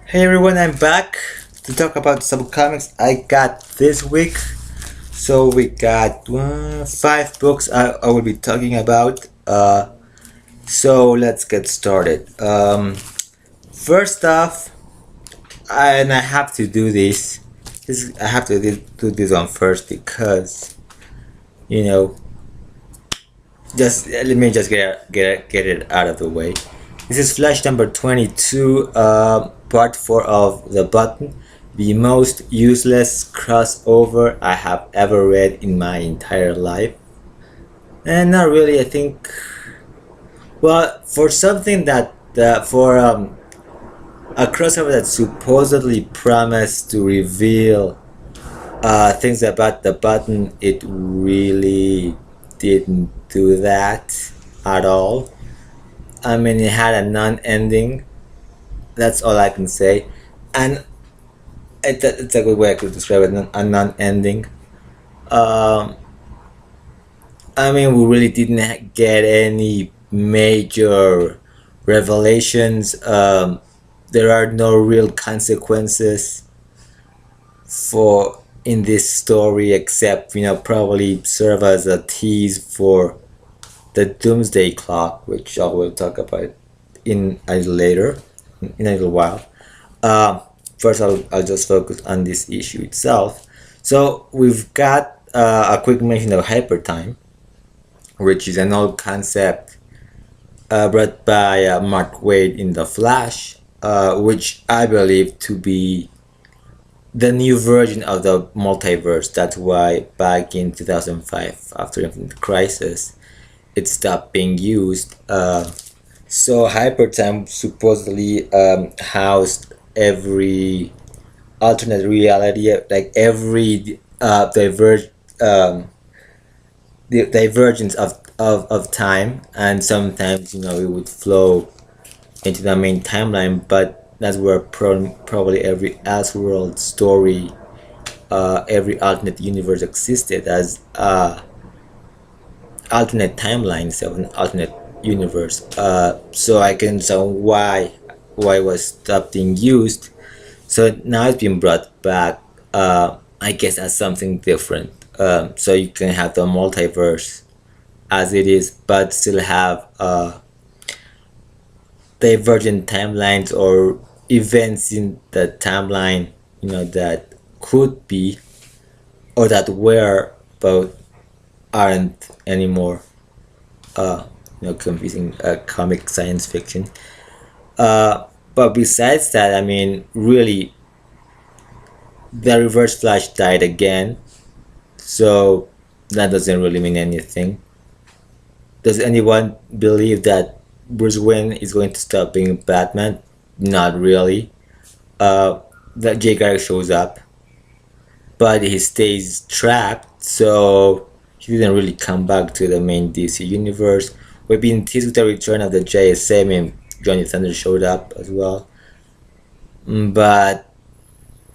Hey everyone, I'm back to talk about some comics I got this week. So we got five books I will be talking about. So let's get started. First off, I have to do this. I have to do this one first because you know. Just let me just get it out of the way. This is Flash number 22, part 4 of The Button, the most useless crossover I have ever read in my entire life. And not really, I think. Well, for something for a crossover that supposedly promised to reveal things about the button, it really didn't do that at all. I mean, it had a non-ending. That's all I can say, and it's a good way I could describe it. A non-ending. Um, I mean, we really didn't get any major revelations. There are no real consequences for in this story, except probably serve as a tease for the Doomsday Clock, which I will talk about in a little later, in a little while. Uh, First, I'll just focus on this issue itself. So we've got a quick mention of hypertime, which is an old concept brought by Mark Waid in The Flash, which I believe to be the new version of the multiverse. That's why back in 2005, after Infinite Crisis, it stopped being used. So Hypertime supposedly housed every alternate reality, like every the divergence of time, and sometimes it would flow into the main timeline, but that's where probably every Elseworld story, every alternate universe existed as alternate timelines of an alternate universe. So I can see why it was stopped being used. So now it's been brought back. I guess as something different. So you can have the multiverse as it is, but still have divergent timelines or events in the timeline, that could be or that were but aren't anymore. Confusing comic science fiction. But besides that, I mean, really, the Reverse Flash died again, so that doesn't really mean anything. Does anyone believe that Bruce Wayne is going to stop being Batman? Not really. That Jay Garrick shows up, but he stays trapped, so he didn't really come back to the main DC universe. We've been teased with the return of the JSA. I mean, Johnny Thunder showed up as well, but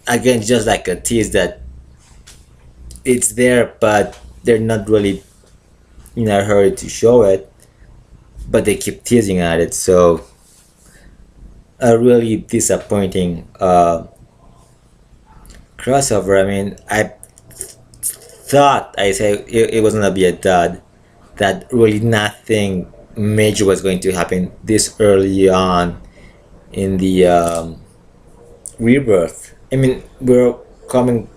again, just like a tease that it's there, but they're not really in a hurry to show it. But they keep teasing at it, so a really disappointing crossover. I mean, I thought I said it was gonna be a dud. That really nothing major was going to happen this early on in the rebirth. I mean, we're coming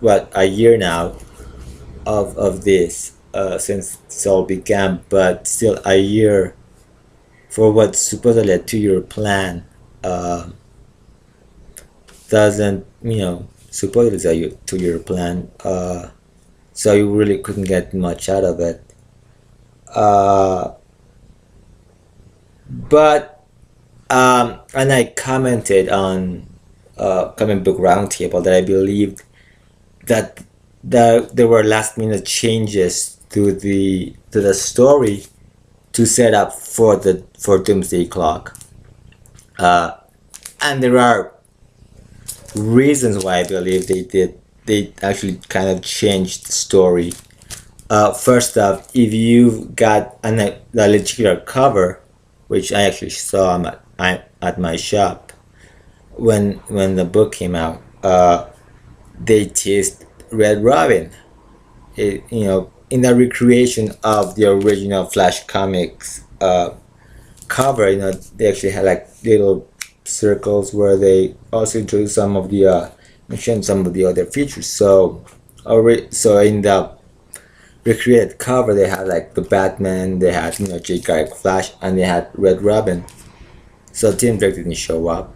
a year now of this since this all began, but still a year for what's supposedly a 2-year plan doesn't supposedly it's a 2-year plan. So you really couldn't get much out of it. But and I commented on Comic Book Roundtable that I believed that there were last minute changes to the story to set up for Doomsday Clock, and there are reasons why I believe they actually kind of changed the story. First off, if you've got the lenticular cover, which I actually saw at my shop, when the book came out, they teased Red Robin. In the recreation of the original Flash comics cover, they actually had like little circles where they also drew some of the mentioned some of the other features. So in the recreated cover, they had like the Batman, they had J. Garrick Flash, and they had Red Robin. So Tim Drake didn't show up.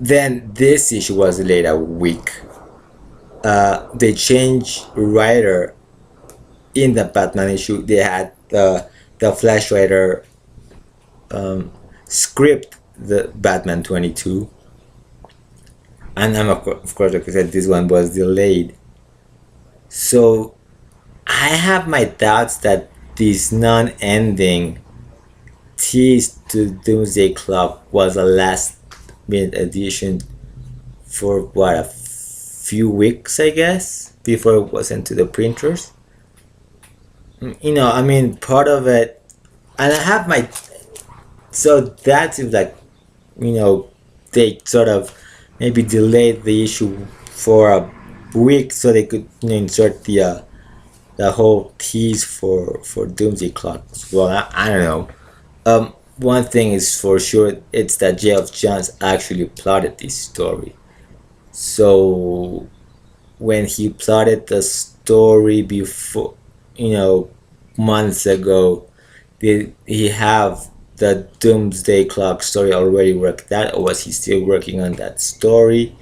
Then this issue was delayed a week. They changed writer in the Batman issue. They had the Flash writer script the Batman 22, and of course, like I said, this one was delayed. So I have my doubts that this non-ending tease to Doomsday Club was a last minute addition for what, a few weeks, I guess, before it was into the printers. I mean, part of it, and I have my, so that seems like, they sort of maybe delayed the issue for a week so they could insert the whole tease for Doomsday Clock as well. I don't know. One thing is for sure, it's that Geoff Johns actually plotted this story. So when he plotted the story before, months ago, did he have the Doomsday Clock story already worked out, or was he still working on that story?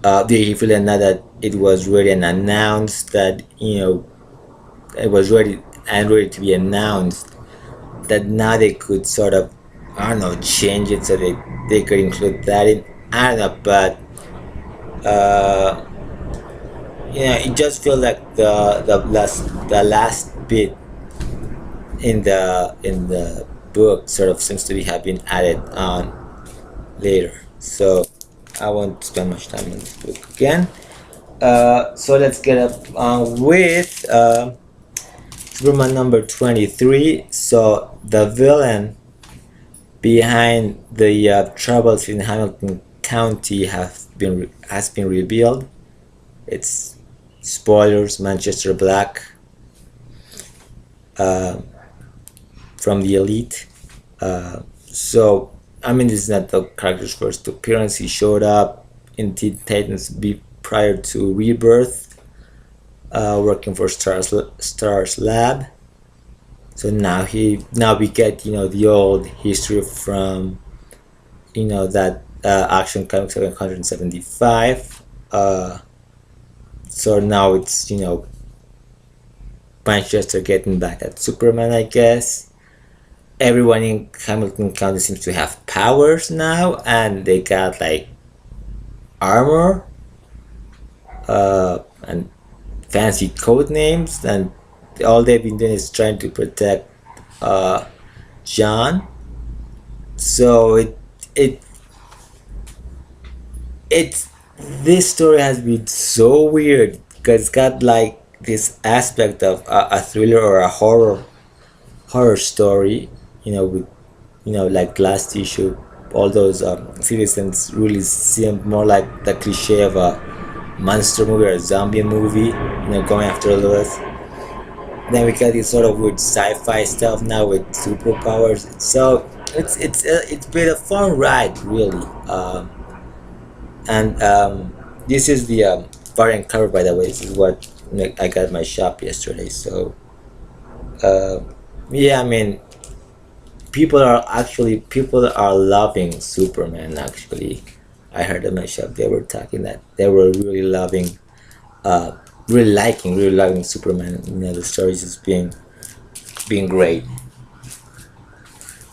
Did he feel now that it was ready and announced that it was ready and ready to be announced, that now they could sort of, I don't know, change it so they could include that in? I don't know, but it just feels like the last bit in the book sort of seems to be have been added on later. So I won't spend much time on this book again. So let's get up on with Superman number 23. So the villain behind the troubles in Hamilton County has been revealed. It's spoilers, Manchester Black from the Elite. So I mean, this is not the character's first appearance. He showed up in Teen Titans prior to Rebirth, working for Stars Lab. So now we get the old history from that Action Comics 775. So now it's Manchester getting back at Superman, I guess. Everyone in Hamilton County seems to have powers now, and they got like armor and fancy code names, and all they've been doing is trying to protect John. So it's this story has been so weird because it's got like this aspect of a thriller or a horror story, with like last issue, all those citizens really seem more like the cliche of a monster movie or a zombie movie, going after Lewis. Then we got this sort of weird sci-fi stuff now with superpowers. So it's been a fun ride, really. And this is the variant cover, by the way. This is what I got at my shop yesterday. So yeah, I mean, people are loving Superman. Actually, I heard at my shop they were talking that they were really loving, really loving Superman. The stories is being great.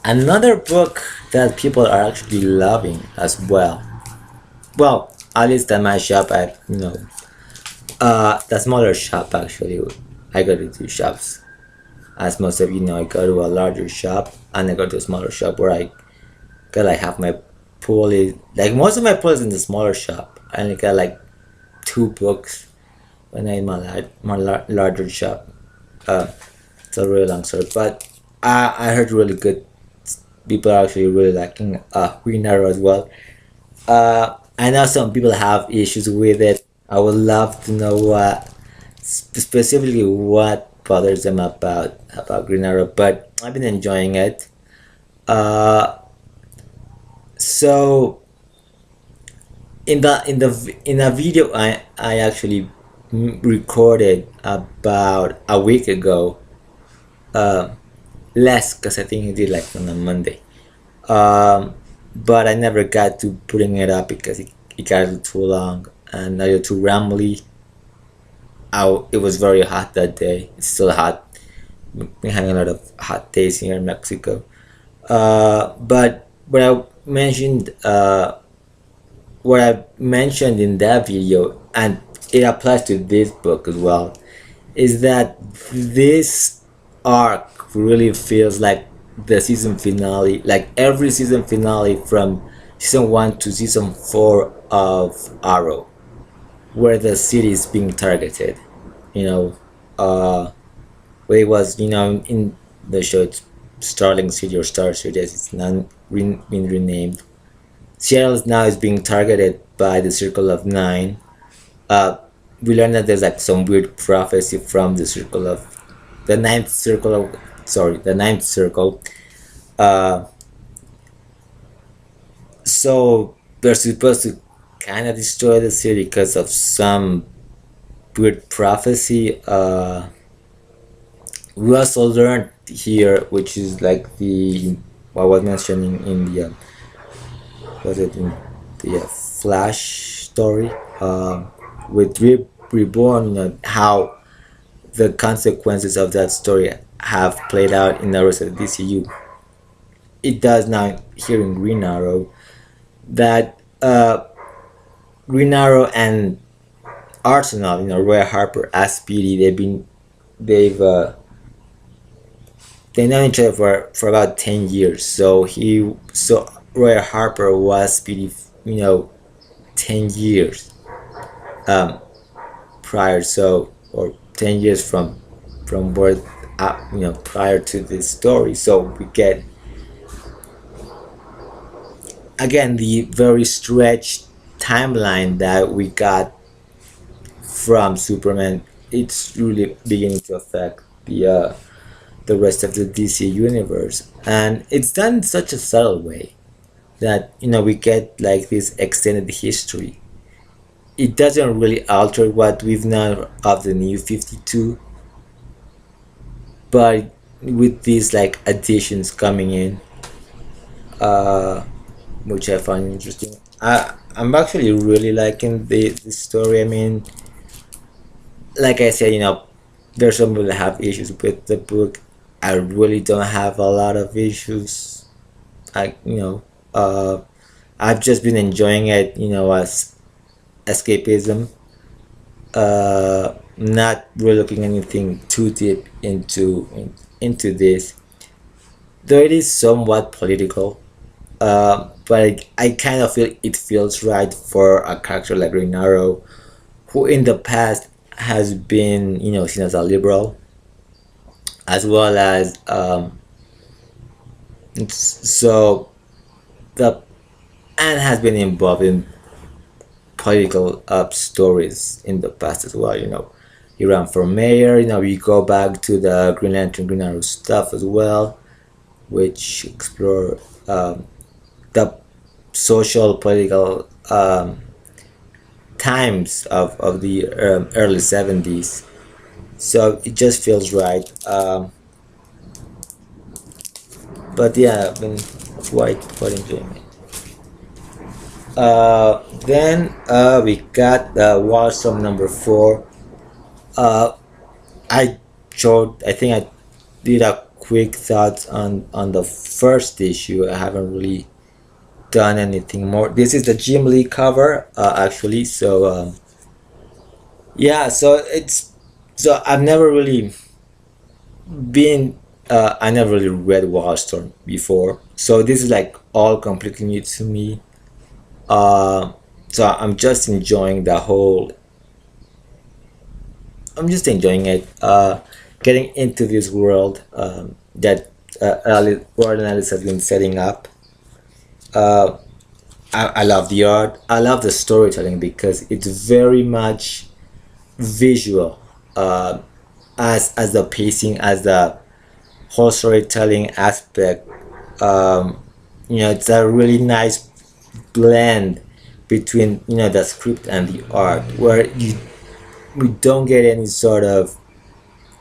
Another book that people are actually loving as well. Well, at least at my shop, the smaller shop actually. I go to two shops. As most of you know, I go to a larger shop and I go to a smaller shop where I got like half my pool is like most of my pool is in the smaller shop. I only got like 2 books when I'm in my larger shop. It's a really long story, but I heard really good people are actually really liking Green Arrow as well. I know some people have issues with it. I would love to know what specifically what bothers them about Green Arrow, but I've been enjoying it. Uh, so in a video I actually recorded about a week ago, uh, less because I think I did like on a Monday. But I never got to putting it up because it got too long and a little too rambly. It was very hot that day. It's still hot. We're having a lot of hot days here in Mexico. But what I mentioned in that video, and it applies to this book as well, is that this arc really feels like the season finale, like every season finale from season 1 to season 4 of Arrow, where the city is being targeted. You know, where it was, in the show, it's Starling City or Star City, as it's now been renamed. Seattle now is being targeted by the Circle of Nine. Uh, we learned that there's like some weird prophecy from the ninth circle of, sorry, the ninth circle. Uh, so they're supposed to kind of destroy the city because of some weird prophecy. We also learned here, which is like the what was mentioned in the was it in the Flash story, with Reborn, how the consequences of that story have played out in the rest of the DCU. It does now here in Green Arrow that Green Arrow and Arsenal, Roy Harper as Speedy, they've known each other for about 10 years. So Roy Harper was Speedy, 10 years prior, or 10 years from birth, prior to this story. So we get again the very stretched timeline that we got from Superman. It's really beginning to affect the rest of the DC universe, and it's done in such a subtle way that we get like this extended history. It doesn't really alter what we've known of the New 52, but with these like additions coming in, uh, which I find interesting. I'm actually really liking the story. I mean, like I said, there's some people that have issues with the book. I really don't have a lot of issues. I I've just been enjoying it, as escapism. Not really looking anything too deep into this, though it is somewhat political. But I kind of feel it feels right for a character like Green Arrow, who in the past has been, seen as a liberal, as well as so the and has been involved in political up stories in the past as well. He ran for mayor. We go back to the Green Lantern, Green Arrow stuff as well, which explore the social political times of the early 70s. So it just feels right. But yeah, I've been quite enjoying it. Then we got the Rossum number 4. I think I did a quick thoughts on the first issue. I haven't really done anything more. This is the Jim Lee cover, actually. So yeah, so I've never really been. I never really read Wildstorm before, so this is like all completely new to me. So I'm just enjoying the whole. I'm just enjoying it. Getting into this world that world analyst has been setting up. Uh, I love the art. I love the storytelling because it's very much visual. As the pacing, as the whole storytelling aspect. It's a really nice blend between the script and the art, where we don't get any sort of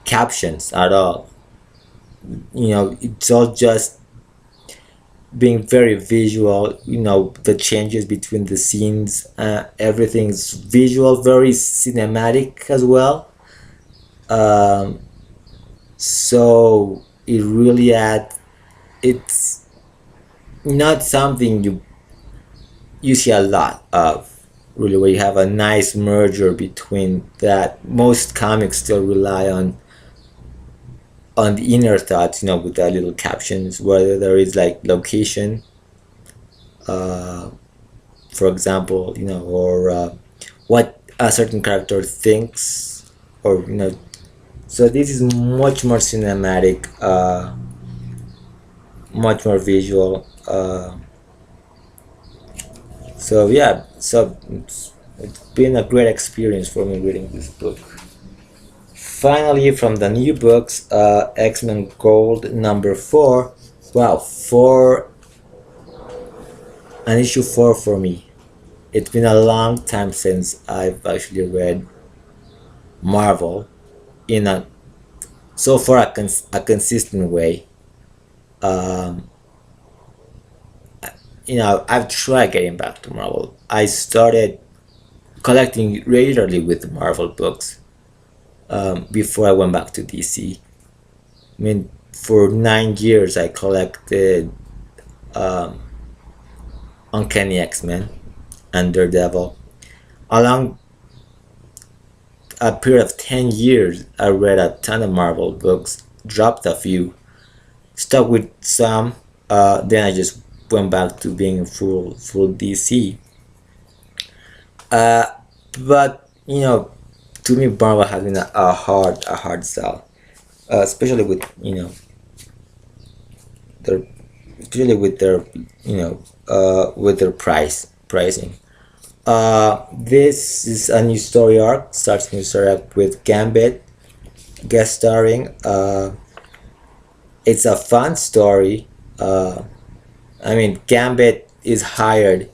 captions at all. It's all just being very visual. The changes between the scenes, everything's visual, very cinematic as well. um, so it really adds. It's not something you see a lot of, really, where you have a nice merger between that. Most comics still rely on the inner thoughts, with the little captions, whether there is like location, uh, for example, or what a certain character thinks, or so this is much more cinematic, much more visual. So yeah, so it's been a great experience for me reading this book. Finally, from the new books, X-Men Gold number 4. Wow, 4, an issue 4 for me. It's been a long time since I've actually read Marvel in a so far a consistent way. Um, I've tried getting back to Marvel. I started collecting regularly with Marvel books, before I went back to DC. I mean, for 9 years I collected um, Uncanny X-Men and Daredevil. Along a period of 10 years, I read a ton of Marvel books, dropped a few, stuck with some, then I just went back to being full DC. Uh, but to me, Marvel has been a hard sell, especially with their especially with their pricing. This is a new story arc. Starts a new story arc with Gambit guest starring. It's a fun story. I mean, Gambit is hired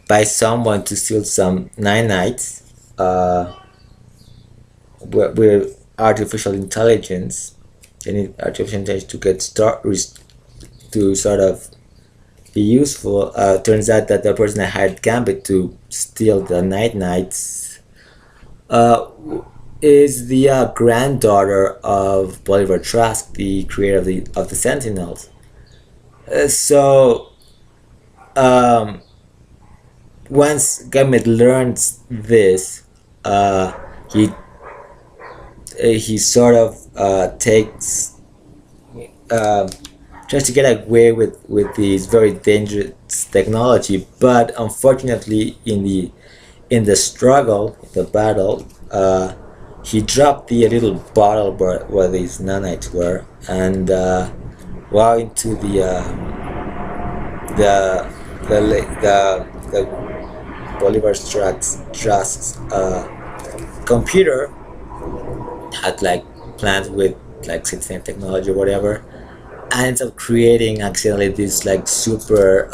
by someone to steal some nanites, with artificial intelligence. They need artificial intelligence to get to sort of be useful. Turns out that the person that hired Gambit to steal the Night uh, is the granddaughter of Bolivar Trask, the creator of the Sentinels. So um, once Gambit learns this, he he sort of takes tries to get away with this very dangerous technology, but unfortunately, in the struggle, the battle, he dropped the little bottle where these nanites were, and while into the the Bolivar Trust's computer had like plans with like synthetic technology or whatever, and ends up creating accidentally this like super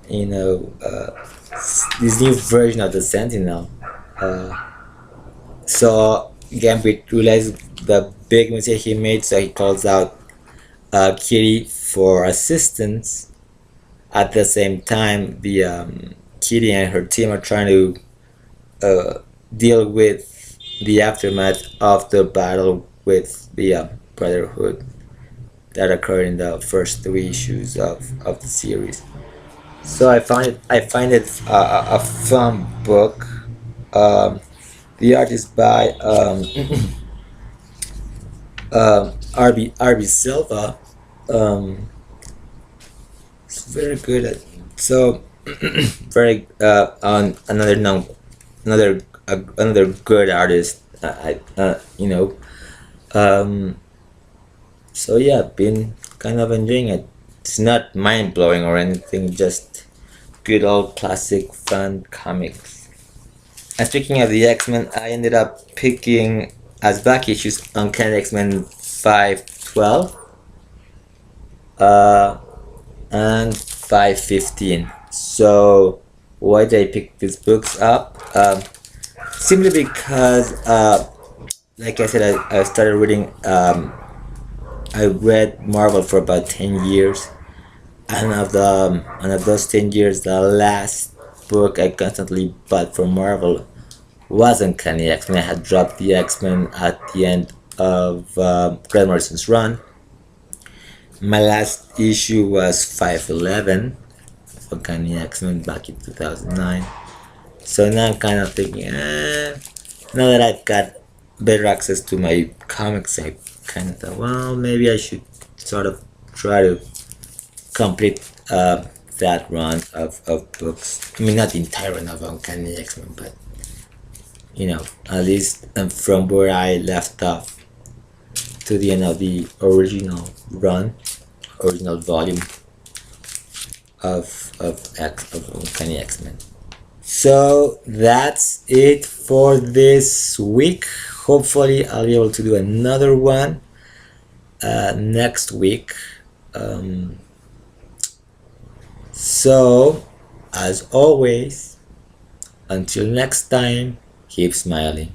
you know uh, this new version of the Sentinel. Uh, so Gambit realizes the big mistake he made, so he calls out Kitty for assistance. At the same time, the Kitty and her team are trying to uh, deal with the aftermath of the battle with the Brotherhood that occurred in the first 3 issues of the series. So I find it a fun book. Um, the art is by RB Silva. Um, it's very good at so very on another good artist. Um, So yeah, been kind of enjoying it. It's not mind blowing or anything, just good old classic fun comics. And speaking of the X-Men, I ended up picking as back issues Uncanny X-Men 512 and 515. So why did I pick these books up? Simply because, like I said, I started reading. I read Marvel for about 10 years, and of those 10 years, the last book I constantly bought for Marvel was Uncanny X-Men. I had dropped the X-Men at the end of Grant Morrison's run. My last issue was 511 of Uncanny X-Men back in 2009. So now I'm kind of thinking, now that I've got better access to my comics, I kind of thought, well, maybe I should sort of try to complete that run of books. I mean, not the entire run of Uncanny X-Men, but at least from where I left off to the end of the original run, original volume of Uncanny X-Men. So that's it for this week. Hopefully I'll be able to do another one next week. So as always, until next time, keep smiling.